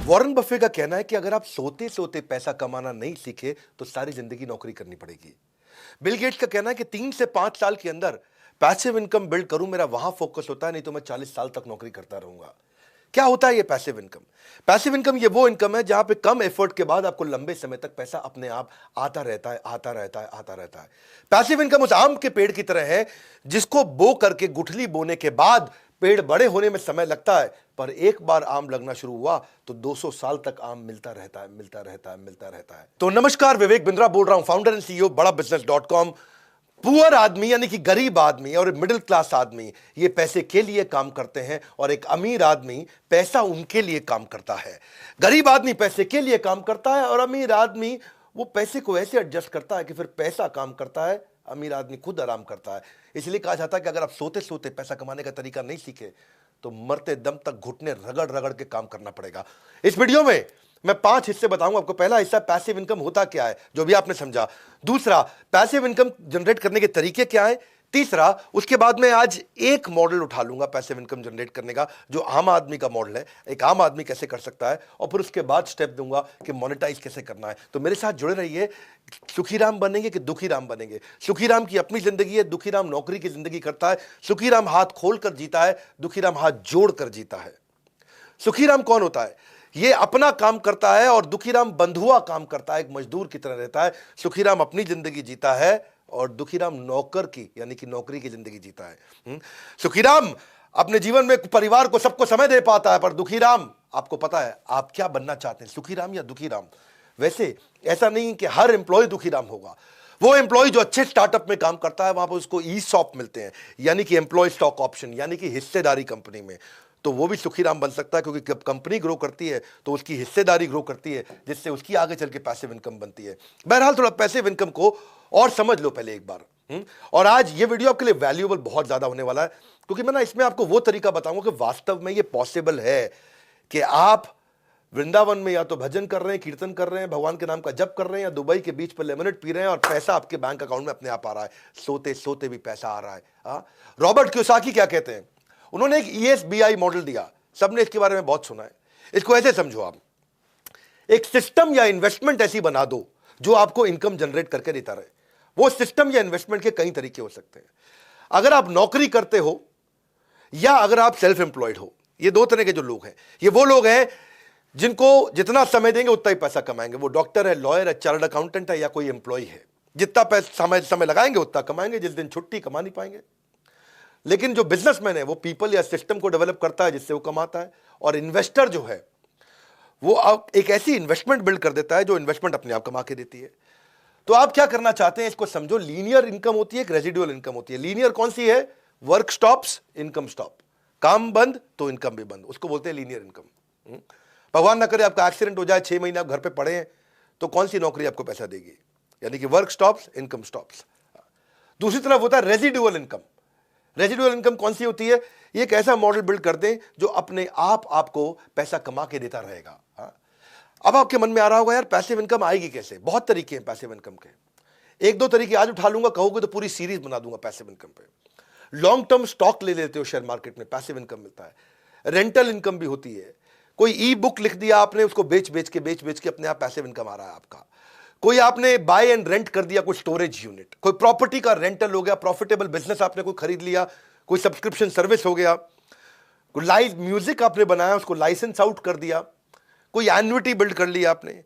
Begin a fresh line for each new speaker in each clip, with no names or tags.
Warren Buffett का कहना है कि अगर आप सोते सोते पैसा कमाना नहीं सीखे तो सारी जिंदगी नौकरी करनी पड़ेगी। बिल गेट्स का कहना है कि 3 से 5 साल के अंदर पैसिव इनकम बिल्ड करूं, मेरा वहां फोकस होता है, नहीं तो मैं 40 साल तक नौकरी करता रहूंगा। क्या होता है ये पैसिव इनकम? पैसिव इनकम ये वो इनकम है जहां पे कम एफर्ट के बाद आपको लंबे समय तक पैसा अपने आप आता रहता है, आता रहता है, आता रहता है। पैसिव इनकम उस आम के पेड़ की तरह है जिसको बो करके गुठली बोने के बाद पेड़ बड़े होने में समय लगता है, पर एक बार आम लगना शुरू हुआ तो 200 साल तक आम मिलता रहता है, मिलता रहता है, मिलता रहता है। तो नमस्कार, विवेक बिंद्रा बोल रहा हूं, फाउंडर एंड सीईओ बड़ा बिजनेस.com। पुअर आदमी यानी कि गरीब आदमी और मिडिल क्लास आदमी ये पैसे के लिए काम करते हैं और एक अमीर आदमी पैसा उनके लिए काम करता है। गरीब आदमी पैसे के लिए काम करता है और अमीर आदमी वो पैसे को ऐसे एडजस्ट करता है कि फिर पैसा काम करता है, अमीर आदमी खुद आराम करता है। इसलिए कहा जाता है कि अगर आप सोते सोते पैसा कमाने का तरीका नहीं सीखे तो मरते दम तक घुटने रगड़ रगड़ के काम करना पड़ेगा। इस वीडियो में मैं 5 हिस्से बताऊंगा आपको। पहला हिस्सा पैसिव इनकम होता क्या है, जो भी आपने समझा। दूसरा, पैसिव इनकम जनरेट करने के तरीके क्या है। तीसरा, उसके बाद में आज एक मॉडल उठा लूंगा पैसिव इनकम जनरेट करने का, जो आम आदमी का मॉडल है, एक आम आदमी कैसे कर सकता है, और फिर उसके बाद स्टेप दूंगा कि मोनेटाइज कैसे करना है। तो मेरे साथ जुड़े रहिए। सुखीराम बनेंगे कि दुखीराम बनेंगे? सुखीराम की अपनी जिंदगी है, दुखीराम नौकरी की जिंदगी करता है। सुखीराम हाथ खोल कर जीता है, दुखीराम हाथ जोड़ कर जीता है। सुखीराम कौन होता है? ये अपना काम करता है और दुखीराम बंधुआ काम करता है, एक मजदूर की तरह रहता है। सुखीराम अपनी जिंदगी जीता है और दुखीराम नौकर की यानी कि नौकरी की जिंदगी जीता है। सुखीराम अपने जीवन में परिवार को सबको समय दे पाता है, पर दुखीराम, आपको पता है आप क्या बनना चाहते हैं, सुखीराम या दुखीराम? वैसे ऐसा नहीं कि हर एम्प्लॉय दुखीराम होगा। वो एम्प्लॉय जो अच्छे स्टार्टअप में काम करता है वहां पर उसको ईसॉप मिलते हैं, यानी कि एम्प्लॉय स्टॉक ऑप्शन, यानी कि हिस्सेदारी कंपनी में, तो वो भी सुखीराम बन सकता है, क्योंकि जब कंपनी ग्रो करती है तो उसकी हिस्सेदारी ग्रो करती है, जिससे उसकी आगे चल के पैसिव इनकम बनती है। बहरहाल थोड़ा पैसिव इनकम को और समझ लो पहले एक बार। और आज ये वीडियो आपके लिए वैल्यूएबल बहुत ज्यादा होने वाला है, क्योंकि मैं ना इसमें आपको वो तरीका बताऊंगा कि वास्तव में ये पॉसिबल है कि आप वृंदावन में या तो भजन कर रहे हैं, कीर्तन कर रहे हैं, भगवान के नाम का जप कर रहे हैं, या दुबई के बीच पर लेमनेड पी रहे हैं और पैसा आपके बैंक अकाउंट में अपने आप आ रहा है, सोते सोते भी पैसा आ रहा है। रॉबर्ट कियोसाकी क्या कहते हैं? उन्होंने एक ESBI मॉडल दिया, सबने इसके बारे में बहुत सुना है। इसको ऐसे समझो, आप एक सिस्टम या इन्वेस्टमेंट ऐसी बना दो जो आपको इनकम जनरेट करके देता रहे। वो सिस्टम या इन्वेस्टमेंट के कई तरीके हो सकते हैं। अगर आप नौकरी करते हो या अगर आप सेल्फ एम्प्लॉयड हो, ये दो तरह के जो लोग हैं, ये वो लोग हैं जिनको जितना समय देंगे उतना ही पैसा कमाएंगे। वो डॉक्टर है, लॉयर है, चार्टर्ड अकाउंटेंट है, या कोई एम्प्लॉय है, जितना पैसा समय लगाएंगे उतना कमाएंगे, जिस दिन छुट्टी कमा नहीं पाएंगे। लेकिन जो बिजनेसमैन है वो पीपल या सिस्टम को डेवलप करता है जिससे वो कमाता है, और इन्वेस्टर जो है वो अब एक ऐसी इन्वेस्टमेंट बिल्ड कर देता है जो इन्वेस्टमेंट अपने आप कमा के देती है। तो आप क्या करना चाहते हैं इसको समझो। लीनियर इनकम होती है, एक रेजिडुअल इनकम होती है। लीनियर कौन सी है? Work stops, income stop. काम बंद तो इनकम भी बंद, उसको बोलते हैं लीनियर इनकम। भगवान ना करे आपका एक्सीडेंट हो जाए, 6 महीने आप घर पे पड़े हैं, तो कौन सी नौकरी आपको पैसा देगी? यानी कि वर्क स्टॉप्स, इनकम स्टॉप्स। दूसरी तरफ होता है रेजिडुअल इनकम। रेजिडुअल इनकम कौन सी होती है? ये एक ऐसा मॉडल बिल्ड कर दें जो अपने आप आपको पैसा कमा के देता रहेगा। अब आपके मन में आ रहा होगा, यार पैसिव इनकम आएगी कैसे? बहुत तरीके हैं पैसिव इनकम के। एक दो तरीके आज उठा लूंगा, कहोगे तो पूरी सीरीज बना दूंगा पैसिव इनकम पे। लॉन्ग टर्म स्टॉक ले लेते हो शेयर मार्केट में, पैसिव इनकम मिलता है। रेंटल इनकम भी होती है। कोई ई बुक लिख दिया आपने, उसको बेच बेच के अपने आप पैसिव इनकम आ रहा है आपका। कोई आपने बाय एंड रेंट कर दिया, कोई स्टोरेज यूनिट, कोई प्रॉपर्टी का रेंटल हो गया, प्रॉफिटेबल बिजनेस आपने कोई खरीद लिया, कोई सब्सक्रिप्शन सर्विस हो गया, कोई लाइव म्यूजिक आपने बनाया उसको लाइसेंस आउट कर दिया, कोई एन्युटी बिल्ड कर लिया आपने।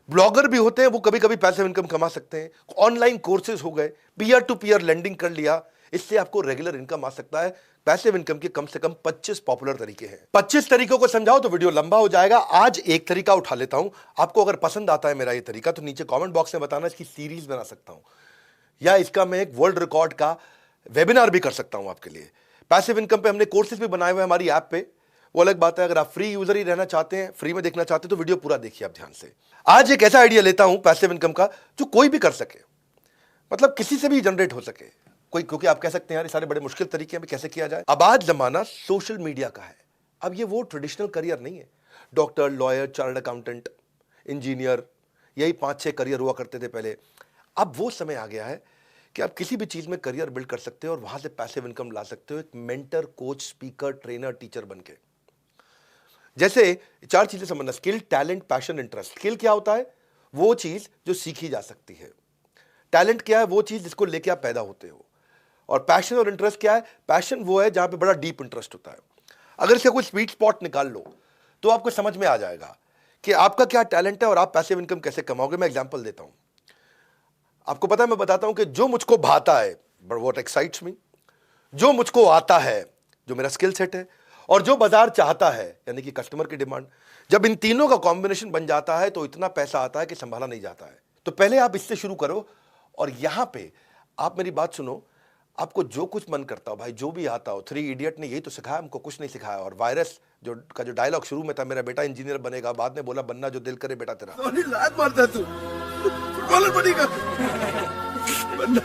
ब्लॉगर भी होते हैं, वो कभी कभी पैसिव इनकम कमा सकते हैं। ऑनलाइन कोर्सेज हो गए, पीयर टू पीयर लेंडिंग कर लिया, इससे आपको रेगुलर इनकम आ सकता है। पैसिव इनकम के कम से कम 25 पॉपुलर तरीके हैं। 25 तरीकों को समझाओ तो वीडियो लंबा हो जाएगा। आज एक तरीका उठा लेता हूं। आपको अगर पसंद आता है मेरा ये तरीका तो नीचे कमेंट बॉक्स में बताना, इसकी सीरीज बना सकता हूं, या इसका मैं एक वर्ल्ड रिकॉर्ड का वेबिनार भी कर सकता हूं आपके लिए। पैसिव इनकम पे हमने कोर्सेज भी बनाए हुए हैं हमारी ऐप पे, वो अलग बात है। अगर आप फ्री यूजर ही रहना चाहते हैं, फ्री में देखना चाहते हैं, तो वीडियो पूरा देखिए आप ध्यान से। आज एक ऐसा आइडिया लेता हूं पैसिव इनकम का जो कोई भी कर सके, मतलब किसी से भी जनरेट हो सके कोई, क्योंकि आप कह सकते हैं यार ये सारे बड़े मुश्किल तरीके हैं, कैसे किया जाए। अब आज जमाना सोशल मीडिया का है। अब ये वो ट्रेडिशनल करियर नहीं है, doctor, lawyer, chartered accountant, engineer, यही 5-6 करियर हुआ करते थे पहले। अब वो समय आ गया है कि आप किसी भी चीज में करियर बिल्ड कर सकते हो और वहां से पैसिव इनकम ला सकते हो, एक mentor, coach, speaker, trainer, teacher बनके। जैसे 4 चीजें समझना, skill, talent, passion, interest. Skill क्या होता है? वो चीज जो सीखी जा सकती है। टैलेंट क्या है? वो चीज जिसको लेके आप पैदा होते हो। और पैशन और इंटरेस्ट क्या है? पैशन वो है जहां पे बड़ा डीप इंटरेस्ट होता है। अगर इसका कोई स्वीट स्पॉट निकाल लो तो आपको समझ में आ जाएगा कि आपका क्या टैलेंट है और आप पैसिव इनकम कैसे कमाओगे। मैं एग्जांपल देता हूं। आपको पता है, मैं बताता हूं कि जो मुझको भाता है, बट व्हाट एक्साइट्स मी, जो मुझको आता है, जो मेरा स्किल सेट है, और जो बाजार चाहता है, यानी कि कस्टमर की डिमांड, जब इन तीनों का कॉम्बिनेशन बन जाता है तो इतना पैसा आता है कि संभाला नहीं जाता है। तो पहले आप इससे शुरू करो। और यहां पे आप मेरी बात सुनो, आपको जो कुछ मन करता हो भाई, जो भी आता हो, 3 इडियट ने यही तो सिखाया हमको, कुछ नहीं सिखाया। और वायरस जो डायलॉग शुरू में था, मेरा बेटा इंजीनियर बनेगा, बाद में बोला बनना जो दिल करे बेटा तेरा।
लात मारता तू, फुटबॉलर बनेगा, बनना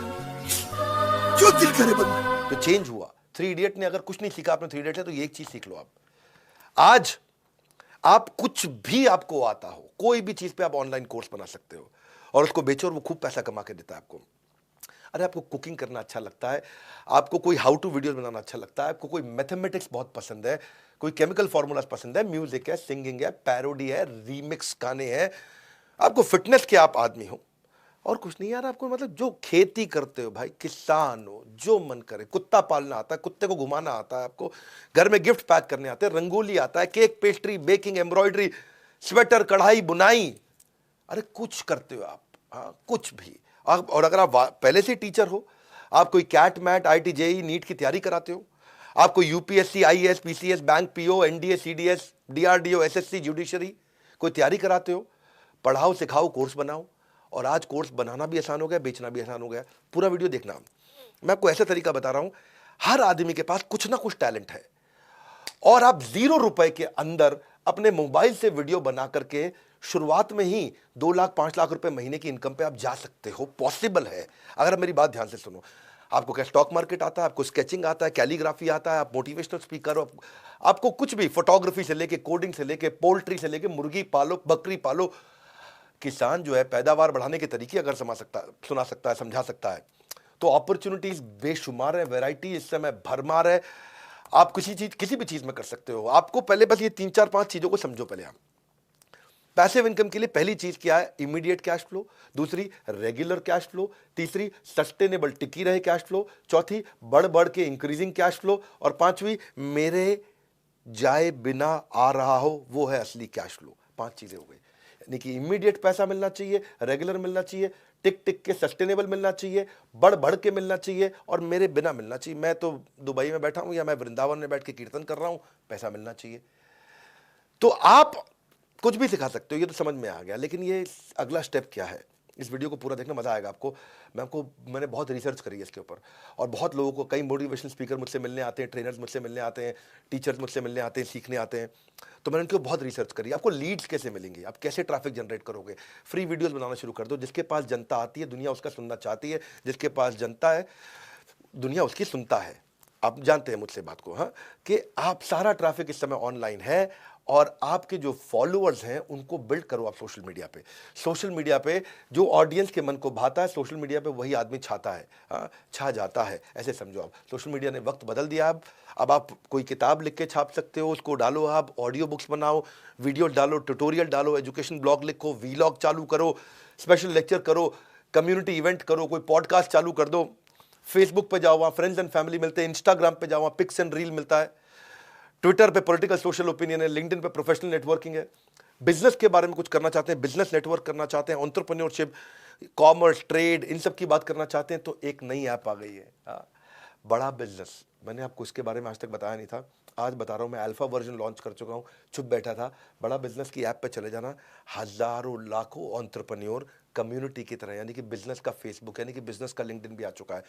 जो दिल करे बनना।
तो चेंज हुआ। 3 इडियट ने अगर कुछ नहीं सीखा आपने 3 इडियट से, तो ये एक चीज सीख लो आप। आज आप कुछ भी आपको आता हो, कोई भी चीज पे आप ऑनलाइन कोर्स बना सकते हो और उसको बेचो और वो खूब पैसा कमा के देता है आपको। अरे आपको कुकिंग करना अच्छा लगता है, आपको कोई हाउ टू वीडियो बनाना अच्छा लगता है, आपको कोई मैथमेटिक्स बहुत पसंद है, कोई केमिकल फॉर्मूलाज पसंद है, म्यूजिक है, सिंगिंग है, पैरोडी है, रीमिक्स गाने हैं, आपको फिटनेस के आप आदमी हो और कुछ नहीं यार, आपको मतलब जो खेती करते हो भाई, किसान हो, जो मन करे, कुत्ता पालना आता है, कुत्ते को घुमाना आता है, आपको घर में गिफ्ट पैक करने आते हैं, रंगोली आता है, cake, pastry, baking, embroidery, sweater, कढ़ाई, बुनाई, अरे कुछ करते हो आप। हाँ, कुछ भी। और अगर आप पहले से टीचर हो, आप कोई CAT MAT, IT, JEE, NEET की तैयारी कराते हो, आप कोई UPSC, IAS, PCS, bank PO, NDA, CDS, DRDO, SSC, judiciary, कोई तैयारी कराते हो, पढ़ाओ, सिखाओ, कोर्स बनाओ। और आज कोर्स बनाना भी आसान हो गया, बेचना भी आसान हो गया। पूरा वीडियो देखना। मैं आपको ऐसा तरीका बता रहा हूं, हर आदमी के पास कुछ ना कुछ टैलेंट है और आप 0 रुपए के अंदर अपने मोबाइल से वीडियो बना करके शुरुआत में ही 2 लाख 5 लाख रुपए महीने की इनकम पे आप जा सकते हो। पॉसिबल है, अगर आप मेरी बात ध्यान से सुनो। आपको क्या स्टॉक मार्केट आता है, आपको स्केचिंग आता है, कैलीग्राफी आता है, आप मोटिवेशनल स्पीकर हो, आपको कुछ भी, फोटोग्राफी से लेके, कोडिंग से लेके, पोल्ट्री से लेके, मुर्गी पालो, बकरी पालो। किसान जो है पैदावार बढ़ाने के तरीके अगर सुना सकता है, समझा सकता है, तो अपॉर्चुनिटीज बेशुमार है, वैरायटी इस समय भरमार है। आप किसी भी चीज में कर सकते हो। आपको पहले बस ये 3-4-5 चीजों को समझो। पहले आप पैसिव इनकम के लिए पहली चीज क्या है? Immediate cash flow. दूसरी, रेगुलर कैश फ्लो। तीसरी, सस्टेनेबल टिकी रहे कैश फ्लो। चौथी, बढ़ बढ़ के इंक्रीजिंग कैश फ्लो। और पांचवी, मेरे जाए बिना आ रहा हो, वो है असली कैश फ्लो। 5 चीजें हो गई। यानी कि इमीडिएट पैसा मिलना चाहिए, रेगुलर मिलना चाहिए, टिक टिक के सस्टेनेबल मिलना चाहिए, बढ़ बढ़ के मिलना चाहिए, और मेरे बिना मिलना चाहिए। मैं तो दुबई में बैठा हूं या मैं वृंदावन में बैठ के कीर्तन कर रहा हूं, पैसा मिलना चाहिए। तो आप कुछ भी सिखा सकते हो, ये तो समझ में आ गया। लेकिन ये अगला स्टेप क्या है? इस वीडियो को पूरा देखना, मजा आएगा आपको। मैंने बहुत रिसर्च करी है इसके ऊपर, और बहुत लोगों को, कई मोटिवेशनल स्पीकर मुझसे मिलने आते हैं, ट्रेनर्स मुझसे मिलने आते हैं, टीचर्स मुझसे मिलने आते हैं, सीखने आते हैं। तो मैंने उनके बहुत रिसर्च करी। आपको लीड्स कैसे मिलेंगे, आप कैसे ट्रैफिक जनरेट करोगे? फ्री वीडियोस बनाना शुरू कर दो। जिसके पास जनता आती है, दुनिया उसका सुनना चाहती है। जिसके पास जनता है, दुनिया उसकी सुनता है। आप जानते हैं मुझसे बात को, हाँ, कि आप सारा ट्रैफिक इस समय ऑनलाइन है, और आपके जो फॉलोअर्स हैं उनको बिल्ड करो आप सोशल मीडिया पे। सोशल मीडिया पे जो ऑडियंस के मन को भाता है, सोशल मीडिया पे वही आदमी छाता है, हाँ, छा जाता है, ऐसे समझो आप। सोशल मीडिया ने वक्त बदल दिया। अब आप कोई किताब लिख के छाप सकते हो, उसको डालो, आप ऑडियो बुक्स बनाओ, वीडियो डालो, ट्यूटोरियल डालो, एजुकेशन ब्लॉग लिखो, वीलॉग चालू करो, स्पेशल लेक्चर करो, कम्युनिटी इवेंट करो, कोई पॉडकास्ट चालू कर दो, फेसबुक पे जाओ, वहाँ फ्रेंड्स एंड फैमिली मिलते हैं, इंस्टाग्राम पे जाओ, वहाँ पिक्स एंड रील मिलता है, ट्विटर पे पॉलिटिकल सोशल ओपिनियन है, लिंक्डइन पे प्रोफेशनल नेटवर्किंग है। बिजनेस के बारे में कुछ करना चाहते हैं, बिजनेस नेटवर्क करना चाहते हैं, एंटरप्रेन्योरशिप, कॉमर्स, ट्रेड, इन सब की बात करना चाहते हैं, तो एक नई ऐप आ गई है, बड़ा बिजनेस। मैंने आपको इसके बारे में आज तक बताया नहीं था, आज बता रहा हूं। मैं अल्फा वर्जन लॉन्च कर चुका हूं, चुप बैठा था। बड़ा बिजनेस की ऐप पे चले जाना, हजारों लाखों एंटरप्रेन्योर कम्युनिटी की तरह, यानी कि बिजनेस का फेसबुक, यानी कि बिजनेस का लिंक्डइन भी आ चुका है।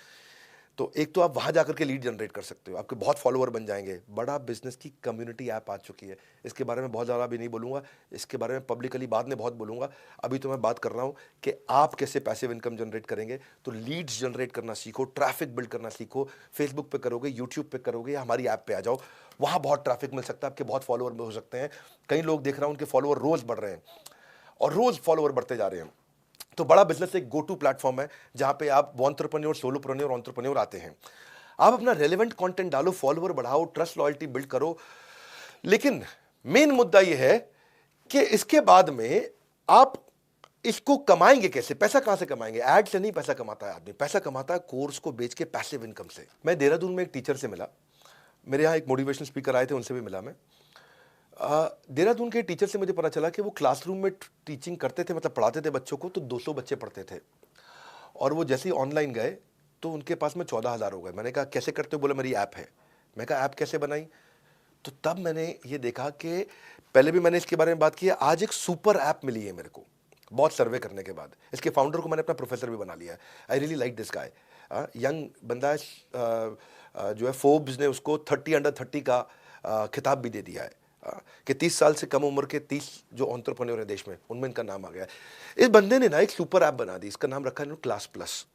तो एक तो आप वहां जाकर के लीड जनरेट कर सकते हो, आपके बहुत फॉलोअर बन जाएंगे। बड़ा बिजनेस की कम्युनिटी ऐप आ चुकी है। इसके बारे में बहुत ज़्यादा भी नहीं बोलूँगा, इसके बारे में पब्लिकली बाद में बहुत बोलूँगा। अभी तो मैं बात कर रहा हूँ कि आप कैसे पैसिव इनकम जनरेट करेंगे। तो लीड्स जनरेट करना सीखो, ट्रैफिक बिल्ड करना सीखो। फेसबुक पे करोगे, यूट्यूब पे करोगे, या हमारी ऐप पे आ जाओ, वहाँ बहुत ट्रैफिक मिल सकता है, आपके बहुत फॉलोअर हो सकते हैं। कई लोग देख रहा हूँ उनके फॉलोअर रोज़ बढ़ रहे हैं, और रोज़ फॉलोअर बढ़ते जा रहे हैं। तो बड़ा बिजनेस एक गो टू प्लेटफॉर्म है जहाँ पे आप एंटरप्रेन्योर, सोलोप्रेन्योर, एंटरप्रेन्योर आते हैं। आप अपना रेलेवेंट कंटेंट डालो, फॉलोअर बढ़ाओ, ट्रस्ट लॉयल्टी बिल्ड करो। लेकिन मेन मुद्दा यह है कि इसके बाद में आप इसको कमाएंगे कैसे, पैसा कहां से कमाएंगे? ऐड से नहीं पैसा कमाता है आदमी, पैसा कमाता है कोर्स को बेच के पैसिव इनकम से। मैं देहरादून में एक टीचर से मिला, मेरे यहाँ एक मोटिवेशनल स्पीकर आए थे, उनसे भी मिला मैं। देहरादून के टीचर से मुझे पता चला कि वो क्लासरूम में टीचिंग करते थे, मतलब पढ़ाते थे बच्चों को, तो 200 बच्चे पढ़ते थे, और वो जैसे ही ऑनलाइन गए तो उनके पास में 14,000 हो गए। मैंने कहा कैसे करते हो? बोला मेरी ऐप है। मैं कहा ऐप कैसे बनाई? तो तब मैंने ये देखा कि पहले भी मैंने इसके बारे में बात की है, आज एक सुपर ऐप मिली है मेरे को, बहुत सर्वे करने के बाद। इसके फाउंडर को मैंने अपना प्रोफेसर भी बना लिया है। I really like this guy, young बंदा है, जो है फोर्ब्स ने उसको 30 अंडर 30 का खिताब भी दे दिया है, कि 30 साल से कम उम्र के 30 जो एंटरप्रेन्योर है देश में, उनमें इनका नाम आ गया है। इस बंदे ने ना एक सुपर ऐप बना दी, इसका नाम रखा है क्लास प्लस।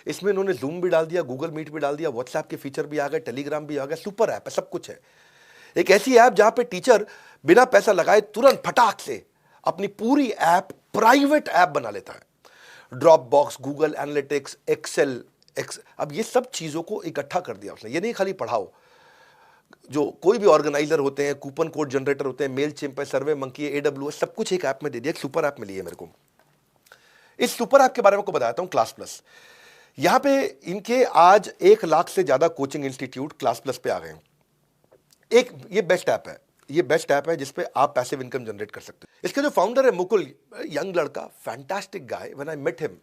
इसमें इन्होंने जूम भी डाल दिया, गूगल मीट भी डाल दिया, व्हाट्सएप के फीचर भी आ गए, टेलीग्राम भी आ गया, सुपर ऐप है, सब कुछ है। एक ऐसी ऐप जहां पे टीचर बिना पैसा लगाए तुरंत फटाक से अपनी पूरी ऐप प्राइवेट ऐप बना लेता है। Dropbox, Google analytics, Excel, अब ये सब चीजों को इकट्ठा कर दिया उसने। ये नहीं खाली पढ़ाओ, जो कोई भी ऑर्गेनाइजर होते हैं, कूपन कोड जनरेटर होते हैं, मेल चिम्प है, सर्वे मंकी है, AWS, सब कुछ एक ऐप में दे दिया। एक सुपर ऐप मिली है मेरे को। इस सुपर ऐप के बारे में आपको बताता हूं, क्लास प्लस। यहां पे इनके आज 1 लाख से ज्यादा कोचिंग इंस्टीट्यूट क्लास प्लस पे आ गए हैं। एक ये बेस्ट ऐप है, ये बेस्ट ऐप है जिसपे आप पैसिव इनकम जनरेट कर सकते हैं। इसके जो फाउंडर है मुकुल, यंग लड़का, fantastic guy. When I met him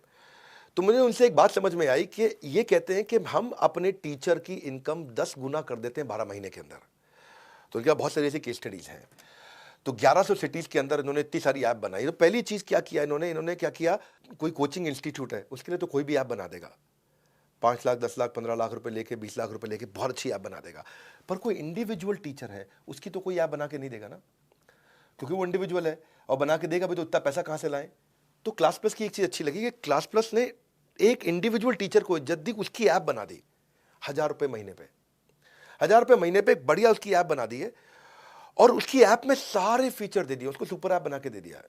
तो मुझे उनसे एक बात समझ में आई कि ये कहते हैं कि हम अपने टीचर की इनकम 10 गुना कर देते हैं 12 महीने के अंदर। तो इनका बहुत सारी ऐसी केस स्टडीज हैं। तो 1100 सिटीज के अंदर इन्होंने इतनी सारी ऐप बनाई। तो पहली चीज क्या किया इन्होंने क्या किया, कोई कोचिंग इंस्टीट्यूट है उसके लिए तो कोई भी ऐप बना देगा, 5 लाख, 10 लाख, 15 लाख रुपए लेके, 20 लाख रुपए लेके बहुत अच्छी ऐप बना देगा। पर कोई इंडिविजुअल टीचर है, उसकी तो कोई ऐप बना के नहीं देगा ना, क्योंकि वो इंडिविजुअल है, और बना के देगा भी तो इतना पैसा कहां से लाएं। तो क्लास प्लस की एक चीज अच्छी लगी कि क्लास प्लस ने एक इंडिविजुअल टीचर को इज्जत दी, उसकी ऐप बना दी 1,000 रुपए महीने पे, 1,000 रुपए महीने पे बढ़िया उसकी ऐप बना दी है, और उसकी ऐप में सारे फीचर दे दिए, उसको सुपर ऐप बना के दे दिया है।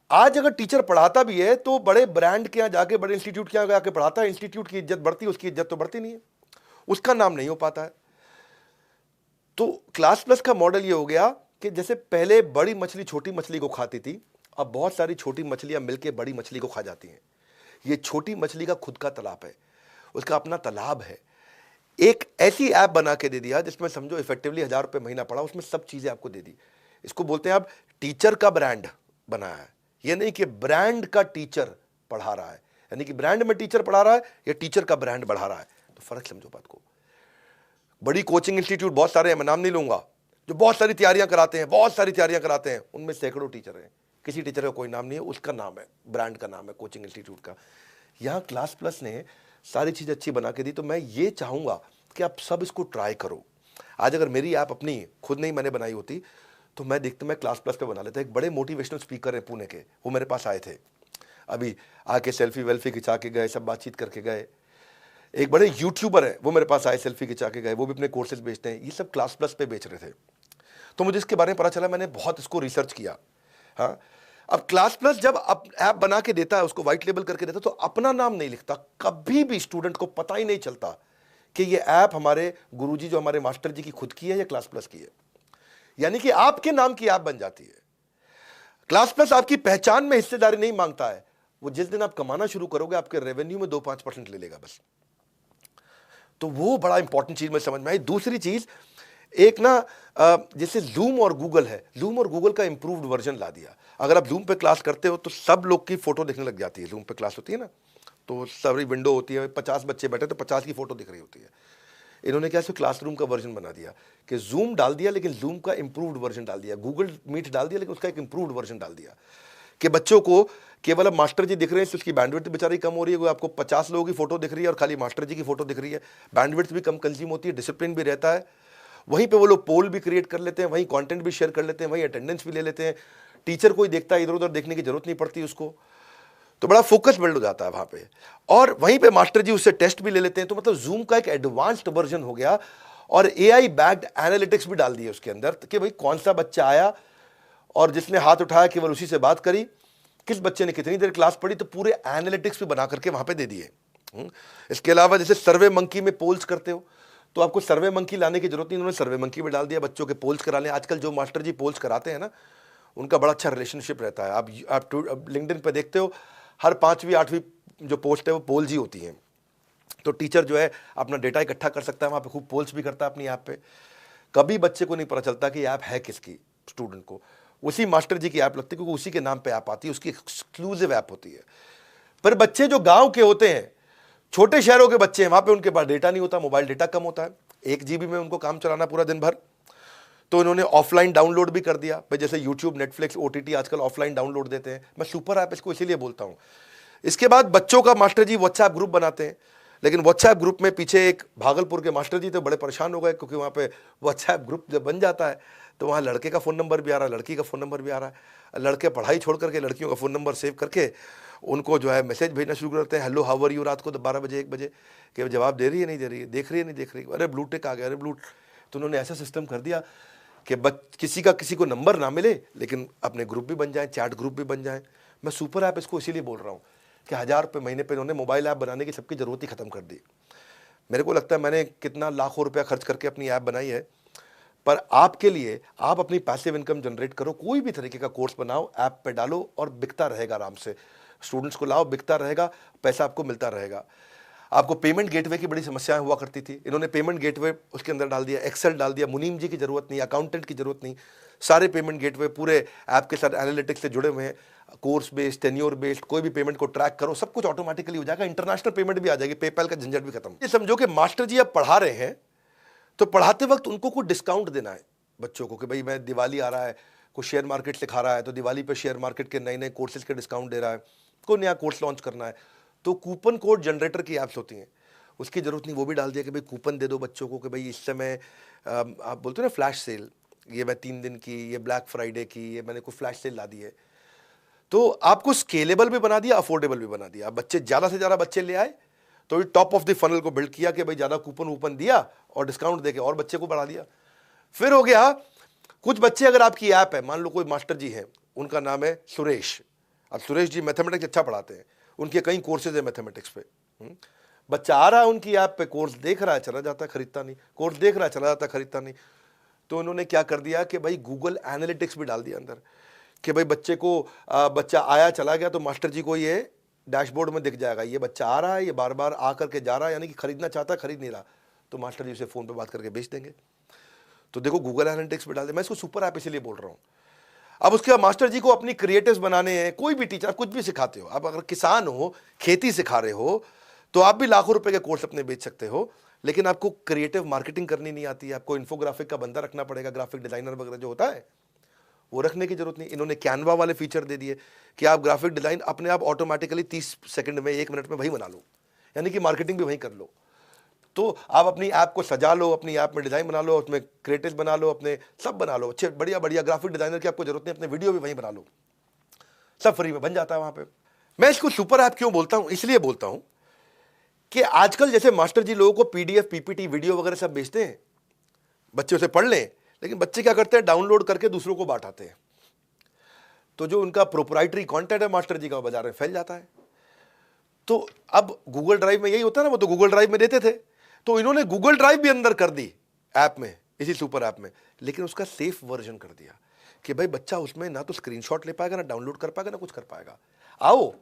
आज अगर टीचर पढ़ाता भी है तो बड़े ब्रांड के यहां जाके, बड़े इंस्टीट्यूट के यहां जाके पढ़ाता है, इंस्टीट्यूट की इज्जत बढ़ती है, उसकी इज्जत तो बढ़ती नहीं है, उसका नाम नहीं हो पाता है। तो क्लास प्लस का मॉडल ये हो गया कि जैसे पहले बड़ी मछली छोटी मछली को खाती थी, अब बहुत सारी छोटी मछलियां मिलकर बड़ी मछली को खा जाती हैं। ये छोटी मछली का खुद का तालाब है, उसका अपना तालाब है। एक ऐसी ऐप बना के दे दिया जिसमें समझो इफेक्टिवली 1,000 रुपए महीना पड़ा, उसमें सब चीजें आपको दे दी। इसको बोलते हैं आप टीचर का ब्रांड बनाया है। ये नहीं कि ब्रांड का टीचर पढ़ा रहा है, यानी कि ब्रांड में टीचर पढ़ा रहा है या टीचर का ब्रांड बढ़ा रहा है। तो फर्क समझो बात को। बड़ी कोचिंग इंस्टीट्यूट बहुत सारे हैं, मैं नाम नहीं लूंगा, जो बहुत सारी तैयारियां कराते हैं, बहुत सारी तैयारियां कराते हैं, उनमें सैकड़ों टीचर हैं, किसी टीचर का कोई नाम नहीं है, उसका नाम है, ब्रांड का नाम है कोचिंग इंस्टीट्यूट का। यहां क्लास प्लस ने सारी चीज अच्छी बना के दी। तो मैं ये चाहूंगा कि आप सब इसको ट्राई करो। आज अगर मेरी ऐप अपनी खुद नहीं मैंने बनाई होती तो मैं क्लास प्लस पे बना लेता। एक बड़े मोटिवेशनल स्पीकर है पुणे के, वो मेरे पास आए थे, अभी आके सेल्फी वेल्फी खिंचा के गए, सब बातचीत करके गए। एक बड़े यूट्यूबर है, वो मेरे पास आए, सेल्फी खिंचा के गए, वो भी अपने कोर्सेज बेचते हैं। ये सब क्लास प्लस पे बेच रहे थे। तो मुझे इसके बारे में पता चला, मैंने बहुत इसको रिसर्च किया। हाँ, अब क्लास प्लस जब ऐप बना के देता है, उसको व्हाइट लेबल करके देता है, तो अपना नाम नहीं लिखता। कभी भी स्टूडेंट को पता ही नहीं चलता कि ये ऐप हमारे गुरुजी, जो हमारे मास्टर जी की खुद की है या क्लास प्लस की है। यानी कि आपके नाम की ऐप बन जाती है। क्लास प्लस आपकी पहचान में हिस्सेदारी नहीं मांगता है। वो जिस दिन आप कमाना शुरू करोगे, आपके रेवेन्यू में 2-5% ले लेगा बस। तो वो बड़ा इंपॉर्टेंट चीज में समझ में आई। दूसरी चीज, एक ना जैसे जूम और गूगल है, जूम और गूगल का इंप्रूव्ड वर्जन ला दिया। अगर आप जूम पे क्लास करते हो तो सब लोग की फोटो दिखने लग जाती है। जूम पे क्लास होती है ना, तो सारी विंडो होती है, 50 बच्चे बैठे तो 50 की फोटो दिख रही होती है। इन्होंने क्या क्लासरूम का वर्जन बना दिया कि जूम डाल दिया, लेकिन जूम का इंप्रूव्ड वर्जन डाल दिया। गूगल मीट डाल दिया, लेकिन उसका एक इंप्रूव्ड वर्जन डाल दिया कि बच्चों को केवल अब मास्टर जी दिख रहे हैं, उसकी बैंडविड्थ बेचारी कम हो रही है। आपको 50 लोगों की फोटो दिख रही है और खाली मास्टर जी की फोटो दिख रही है। बैंडविड्थ भी कम कंज्यूम होती है, डिसिप्लिन भी रहता है। वहीं पे वो लोग पोल भी क्रिएट कर लेते हैं, वहीं कंटेंट भी शेयर कर लेते हैं, वहीं अटेंडेंस भी ले लेते हैं। टीचर कोई देखता है, इधर उधर देखने की जरूरत नहीं पड़ती उसको। तो बड़ा फोकस बिल्ड हो जाता है वहां पे, और वहीं पे मास्टर जी उससे टेस्ट भी ले लेते हैं। तो मतलब जूम का एक एडवांस्ड वर्जन हो गया, और एआई बैक्ड एनालिटिक्स भी डाल दिए उसके अंदर कि भाई कौन सा बच्चा आया और जिसने हाथ उठाया केवल उसी से बात करी, किस बच्चे ने कितनी देर क्लास पढ़ी, तो पूरे एनालिटिक्स भी बना करके वहां पे दे दिए। इसके अलावा जैसे सर्वे मंकी में पोल्स करते हो, तो आपको सर्वे मंकी लाने की जरूरत नहीं, इन्होंने सर्वे मंकी में डाल दिया, बच्चों के पोल्स करा लें। आजकल जो मास्टर जी पोल्स कराते हैं ना, उनका बड़ा अच्छा रिलेशनशिप रहता है। आप लिंक्डइन पे देखते हो, हर 5वीं 8वीं जो पोस्ट है वो पोल्स ही होती हैं। तो टीचर जो है अपना डेटा इकट्ठा कर सकता है, वहाँ पे खूब पोल्स भी करता है अपनी ऐप पे। कभी बच्चे को नहीं पता चलता कि ऐप है किसकी, स्टूडेंट को उसी मास्टर जी की ऐप लगती है, क्योंकि उसी के नाम पे ऐप आती है, उसकी एक्सक्लूसिव ऐप होती है। पर बच्चे जो गांव के होते हैं, छोटे शहरों के बच्चे हैं, वहां पे उनके पास डेटा नहीं होता, मोबाइल डेटा कम होता है, 1 GB में उनको काम चलाना पूरा दिन भर। तो इन्होंने ऑफलाइन डाउनलोड भी कर दिया भाई, जैसे यूट्यूब, नेटफ्लिक्स, OTT आजकल ऑफलाइन डाउनलोड देते हैं। मैं सुपर ऐप इसको इसीलिए बोलता हूं। इसके बाद बच्चों का मास्टर जी व्हाट्सएप ग्रुप बनाते हैं, लेकिन व्हाट्सएप ग्रुप में पीछे एक भागलपुर के मास्टर जी तो बड़े परेशान हो गए, क्योंकि वहाँ पे व्हाट्सएप ग्रुप जब बन जाता है तो वहाँ लड़के का फ़ोन नंबर भी आ रहा है, लड़की का फ़ोन नंबर भी आ रहा है। लड़के पढ़ाई छोड़ करके लड़कियों का फ़ोन नंबर सेव करके उनको जो है मैसेज भेजना शुरू करते हैं, हेलो हाउ आर यू, रात को 12 बजे 1 बजे, कि जवाब दे रही है नहीं दे रही है, देख रही है नहीं देख रही है, अरे ब्लू टिक आ गया, अरे ब्लू। तो उन्होंने ऐसा सिस्टम कर दिया कि किसी का किसी को नंबर ना मिले, लेकिन अपने ग्रुप भी बन जाए, चैट ग्रुप भी बन जाए। मैं सुपर ऐप इसको इसीलिए बोल रहा हूँ कि 1000 रुपये महीने पे इन्होंने मोबाइल ऐप बनाने की सबकी ज़रूरत ही खत्म कर दी। मेरे को लगता है मैंने कितना लाखों रुपया खर्च करके अपनी ऐप बनाई है, पर आपके लिए आप अपनी पैसिव इनकम जनरेट करो, कोई भी तरीके का कोर्स बनाओ, ऐप पे डालो और बिकता रहेगा आराम से। स्टूडेंट्स को लाओ, बिकता रहेगा, पैसा आपको मिलता रहेगा। आपको पेमेंट गेटवे की बड़ी समस्याएं हुआ करती थी, इन्होंने पेमेंट गेटवे उसके अंदर डाल दिया, एक्सेल डाल दिया, मुनीम जी की जरूरत नहीं, अकाउंटेंट की जरूरत नहीं, सारे पेमेंट गेटवे पूरे ऐप के साथ एनालिटिक्स से जुड़े हुए हैं। कोर्स बेस्ड, टेन्योर बेस्ड, कोई भी पेमेंट को ट्रैक करो, सब कुछ ऑटोमेटिकली हो जाएगा, इंटरनेशनल पेमेंट भी आ जाएगी, पेपैल का झंझट भी खत्म। ये समझो कि मास्टर जी अब पढ़ा रहे हैं, तो पढ़ाते वक्त उनको कुछ डिस्काउंट देना है बच्चों को, कि भाई मैं दिवाली आ रहा है, कुछ शेयर मार्केट सिखा रहा है, तो दिवाली पे शेयर मार्केट के नए नए कोर्सेज के डिस्काउंट दे रहा है, कोई नया कोर्स लॉन्च करना है, तो कूपन कोड जनरेटर की ऐप्स होती हैं, उसकी जरूरत नहीं, वो भी डाल दिया कि भाई कूपन दे दो बच्चों को, कि भाई इस समय आप बोलते हो ना फ्लैश सेल, ये मैं 3 दिन की, ये ब्लैक फ्राइडे की, ये मैंने कोई फ्लैश सेल ला दी है। तो आपको स्केलेबल भी बना दिया, अफोर्डेबल भी बना दिया। बच्चे ज़्यादा से ज़्यादा बच्चे ले आए, तो ये टॉप ऑफ द फनल को बिल्ड किया कि भाई ज़्यादा कूपन वूपन दिया और डिस्काउंट देके और बच्चे को बढ़ा दिया। फिर हो गया, कुछ बच्चे अगर आपकी ऐप है, मान लो कोई मास्टर जी हैं, उनका नाम है सुरेश, अब सुरेश जी मैथमेटिक्स अच्छा पढ़ाते हैं, उनके कई कोर्सेज है मैथमेटिक्स पे। बच्चा आ रहा है उनकी ऐप पे, कोर्स देख रहा है, चला जाता है, खरीदता नहीं, कोर्स देख रहा है, चला जाता है, खरीदता नहीं। तो उन्होंने क्या कर दिया कि भाई गूगल एनालिटिक्स भी डाल दिया अंदर, कि भाई बच्चे को बच्चा आया चला गया तो मास्टर जी को ये डैशबोर्ड में दिख जाएगा, ये बच्चा आ रहा है, ये बार बार आ करके जा रहा है, यानी कि खरीदना चाहता है, खरीद नहीं रहा, तो मास्टर जी उसे फ़ोन पे बात करके बेच देंगे। तो देखो गूगल एनालिटिक्स भी डाल दे। मैं इसको सुपर ऐप इसलिए बोल रहा हूँ। अब उसके बाद मास्टर जी को अपनी क्रिएटिव्स बनाने हैं, कोई भी टीचर, कुछ भी सिखाते हो, अब अगर किसान हो, खेती सिखा रहे हो, तो आप भी लाखों रुपए के कोर्स अपने बेच सकते हो, लेकिन आपको क्रिएटिव मार्केटिंग करनी नहीं आती है, आपको इन्फोग्राफिक का बंदा रखना पड़ेगा, ग्राफिक डिजाइनर वगैरह जो होता है वो रखने की जरूरत नहीं। इन्होंने कैनवा वाले फीचर दे दिए कि आप ग्राफिक डिजाइन अपने आप ऑटोमेटिकली 30 सेकंड में, 1 मिनट में वही बना लो, यानी कि मार्केटिंग भी वहीं कर लो। तो आप अपनी ऐप को सजा लो, अपनी ऐप में डिजाइन बना लो, उसमें क्रिएटिव बना लो, अपने सब बना लो, अच्छे बढ़िया बढ़िया ग्राफिक डिजाइनर की आपको जरूरत नहीं, अपने वीडियो भी वहीं बना लो, सब फ्री में बन जाता है वहां पे। मैं इसको सुपर ऐप क्यों बोलता हूं, इसलिए बोलता हूं कि आजकल जैसे मास्टर जी लोगों को PDF, PPT, वीडियो वगैरह सब बेचते हैं, बच्चे उसे पढ़ लें, लेकिन बच्चे क्या करते हैं, डाउनलोड करके दूसरों को बांटाते हैं। तो जो उनका प्रोप्राइटरी कंटेंट है मास्टर जी का, बाजार में फैल जाता है। तो अब गूगल ड्राइव में यही होता है ना, वो तो गूगल ड्राइव में देते थे, तो इन्होंने गूगल ड्राइव भी अंदर कर दी ऐप में, इसी सुपर ऐप में, लेकिन उसका सेफ वर्जन कर दिया कि भाई बच्चा उसमें ना तो स्क्रीनशॉट ले पाएगा, ना डाउनलोड कर पाएगा, ना कुछ कर पाएगा। आओ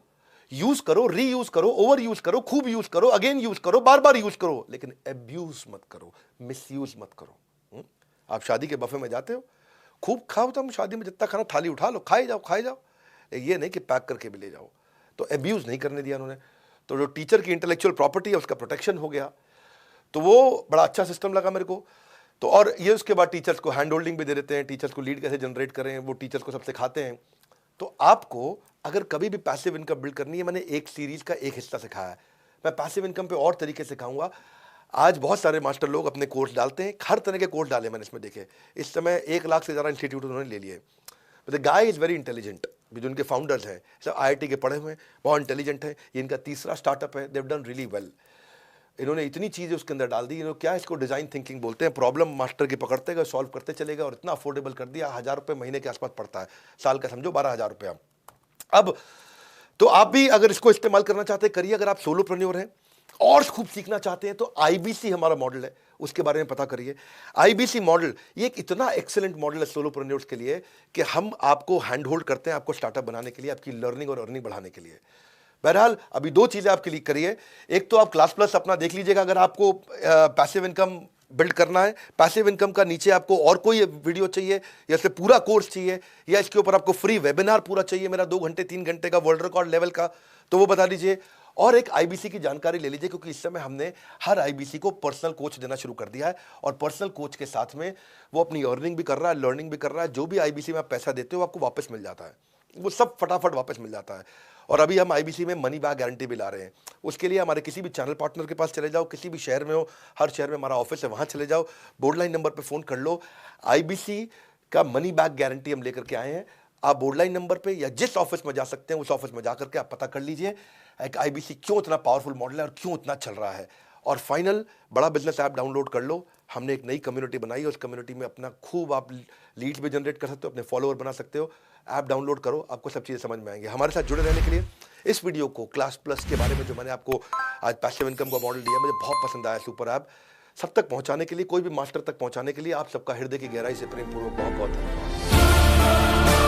यूज करो, रीयूज करो, ओवर यूज करो, खूब यूज करो, अगेन यूज करो, बार बार यूज करो, लेकिन अब्यूज मत करो, मिसयूज मत करो। आप शादी के बफे में जाते हो, खूब खाओ, तुम शादी में जितना खाना थाली उठा लो, खाए जाओ खाए जाओ, ये नहीं कि पैक करके भी ले जाओ। तो अब्यूज नहीं करने दिया उन्होंने। तो जो टीचर की इंटेलेक्चुअल प्रॉपर्टी है उसका प्रोटेक्शन हो गया, तो वो बड़ा अच्छा सिस्टम लगा मेरे को। तो और ये उसके बाद टीचर्स को हैंड होल्डिंग भी दे देते हैं, टीचर्स को लीड कैसे जनरेट करें, वो टीचर्स को सब सिखाते हैं। तो आपको अगर कभी भी पैसिव इनकम बिल्ड करनी है, मैंने एक सीरीज का एक हिस्सा सिखाया है, मैं पैसिव इनकम पे और तरीके सिखाऊंगा। आज बहुत सारे मास्टर लोग अपने कोर्स डालते हैं, हर तरह के कोर्स डाले मैंने इसमें देखे। इस समय 1 लाख से ज़्यादा इंस्टीट्यूट उन्होंने ले लिए। The guy is very intelligent, जो उनके फाउंडर्स हैं सब IIT के पढ़े हुए हैं, बहुत इंटेलिजेंट है। ये इनका तीसरा स्टार्टअप है, देव डन रियली वेल। इन्होंने इतनी चीज़ें उसके अंदर डाल दी, इन्होंने क्या इसको डिज़ाइन थिंकिंग बोलते हैं, प्रॉब्लम मास्टर की पकड़ते गए, सॉल्व करते चले गए, और इतना अफोर्डेबल कर दिया, 1000 रुपये महीने के आसपास पड़ता है, साल का समझो 12,000 रुपया। अब तो आप भी अगर इसको इस्तेमाल करना चाहते हैं करिए, अगर आप सोलोप्रेन्योर हैं और खूब सीखना चाहते हैं तो आईबीसी हमारा मॉडल है, उसके बारे में पता करिए। आईबीसी मॉडल ये एक इतना एक्सेलेंट मॉडल है सोलोप्रेन्योर्स के लिए कि हम आपको हैंड होल्ड करते हैं आपको स्टार्टअप बनाने के लिए, आपकी लर्निंग और अर्निंग बढ़ाने के लिए। बहरहाल अभी दो चीजें आप क्लिक करिए, एक तो आप क्लास प्लस अपना देख लीजिएगा अगर आपको पैसिव इनकम बिल्ड करना है। पैसिव इनकम का नीचे आपको और कोई वीडियो चाहिए या इससे पूरा कोर्स चाहिए या इसके ऊपर आपको फ्री वेबिनार पूरा चाहिए मेरा 2 घंटे 3 घंटे का वर्ल्ड रिकॉर्ड लेवल का, तो वो बता दीजिए। और एक आईबीसी की जानकारी ले लीजिए क्योंकि इस समय हमने हर आईबीसी को पर्सनल कोच देना शुरू कर दिया है और पर्सनल कोच के साथ में वो अपनी अर्निंग भी कर रहा है, लर्निंग भी कर रहा है। जो भी आईबीसी में आप पैसा देते हो आपको वापस मिल जाता है, वो सब फटाफट वापस मिल जाता है। और अभी हम आईबीसी में मनी बैक गारंटी भी ला रहे हैं। उसके लिए हमारे किसी भी चैनल पार्टनर के पास चले जाओ, किसी भी शहर में हो, हर शहर में हमारा ऑफिस है, वहां चले जाओ, बोर्ड लाइन नंबर पे फोन कर लो। आईबीसी का मनी बैक गारंटी हम लेकर के आए हैं। आप बोर्ड लाइन नंबर पे या जिस ऑफिस में जा सकते हैं उस ऑफिस में जाकर के आप पता कर लीजिए एक आईबीसी क्यों इतना पावरफुल मॉडल है और क्यों इतना चल रहा है। और फाइनल, बड़ा बिजनेस ऐप डाउनलोड कर लो। हमने एक नई कम्युनिटी बनाई है, उस कम्युनिटी में अपना खूब आप लीड्स भी जनरेट कर सकते हो, अपने फॉलोअर बना सकते हो। ऐप डाउनलोड करो, आपको सब चीज़ें समझ में आएंगी। हमारे साथ जुड़े रहने के लिए इस वीडियो को क्लास प्लस के बारे में जो मैंने आपको आज पैसिव इनकम का मॉडल दिया मुझे बहुत पसंद आया। सुपर ऐप सब तक पहुंचाने के लिए, कोई भी मास्टर तक पहुंचाने के लिए आप सबका हृदय की गहराई से प्रेमपूर्वक बहुत बहुत धन्यवाद।